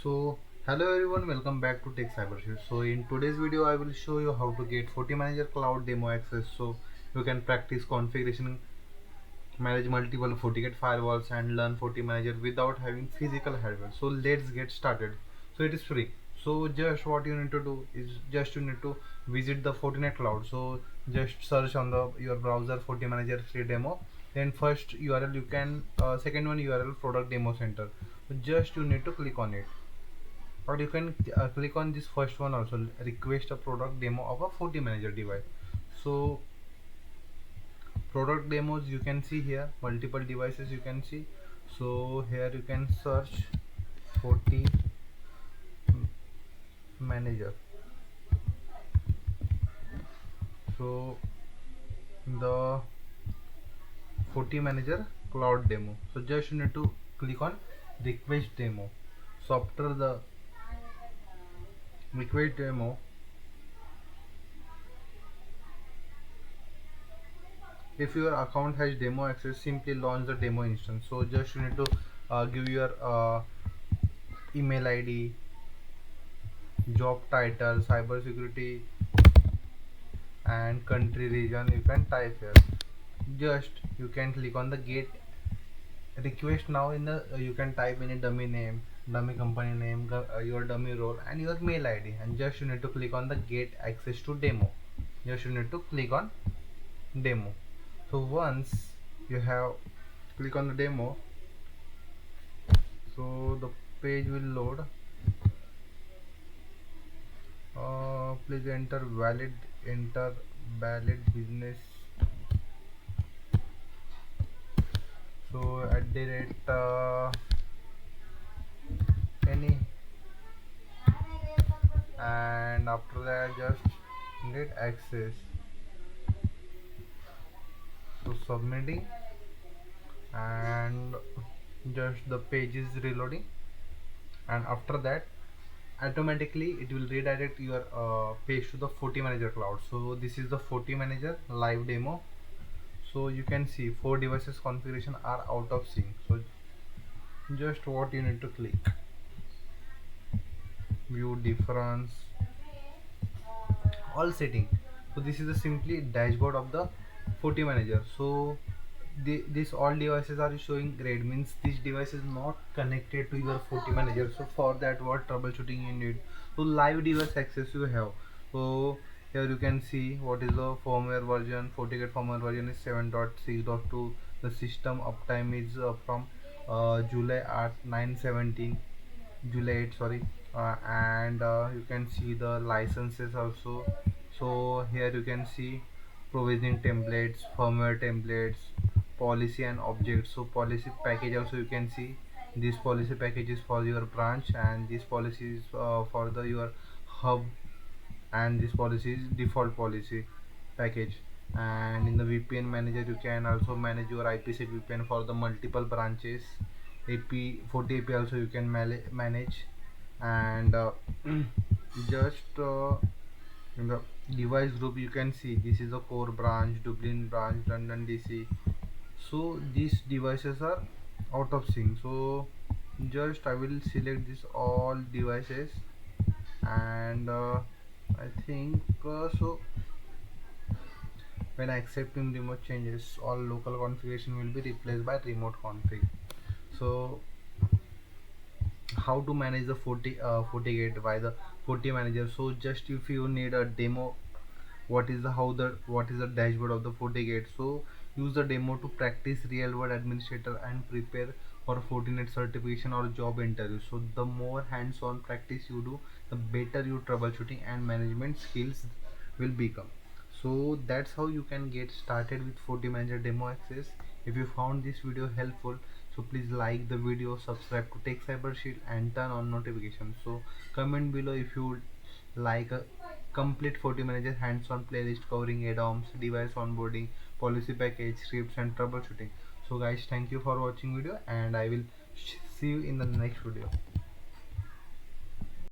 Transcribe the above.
So hello everyone, welcome back to Tech Cybershield. So in today's video I will show you how to get FortiManager Cloud Demo access so you can practice configuration, manage multiple FortiGate firewalls and learn FortiManager without having physical hardware. So let's get started. So it is free. So just what you need to do is just you need to visit the Fortinet Cloud. So just search on the your browser FortiManager free demo. Then first URL you can second one URL product demo center. So just you need to click on it, or you can click on this first one also, request a product demo of a FortiManager device. So product demos you can see here, multiple devices you can see. So here you can search FortiManager. So the FortiManager Cloud Demo, so just you need to click on request demo. So after the request demo, if your account has demo access, simply launch the demo instance. So just you need to give your email ID, job title, cyber security and country region you can type here. Just you can click on the get request now. In the you can type in a dummy name, dummy company name, your dummy role and your mail ID, and just you need to click on the get access to demo. Just you need to click on demo. So once you have click on the demo, so the page will load. Please enter valid business. So at the rate any, and after that just get access. So submitting, and just the page is reloading, and after that automatically it will redirect your page to the FortiManager Cloud. So this is the FortiManager live demo. So you can see 4 devices configuration are out of sync. So just what you need to click, view difference, all setting. So this is the simply dashboard of the FortiManager. So this all devices are showing red, means this device is not connected to your FortiManager. So for that, what troubleshooting you need? So live device access you have. So here you can see what is the firmware version. FortiGate firmware version is 7.6.2. The system uptime is from July at 9/17, July 8, sorry. And you can see the licenses also. So here you can see provisioning templates, firmware templates, policy and objects. So policy package also you can see. This policy package is for your branch, and this policy is for the your hub, and this policy is default policy package. And in the VPN manager you can also manage your IPsec VPN for the multiple branches. Forti AP also you can manage. And just in the device group you can see this is a core branch, Dublin branch, London DC. So these devices are out of sync. So just I will select this all devices, and I think so when accepting remote changes, all local configuration will be replaced by remote config. So how to manage the FortiGate by the FortiManager? So just if you need a demo, what is the dashboard of the FortiGate? So use the demo to practice real world administrator and prepare for Fortinet certification or job interview. So the more hands-on practice you do, the better your troubleshooting and management skills will become. So that's how you can get started with FortiManager demo access. If you found this video helpful, so please like the video, subscribe to Tech Cyber Shield and turn on notifications. So comment below if you would like a complete FortiManager hands-on playlist covering add-ons, device onboarding, policy package, scripts and troubleshooting. So guys, thank you for watching video, and I will see you in the next video.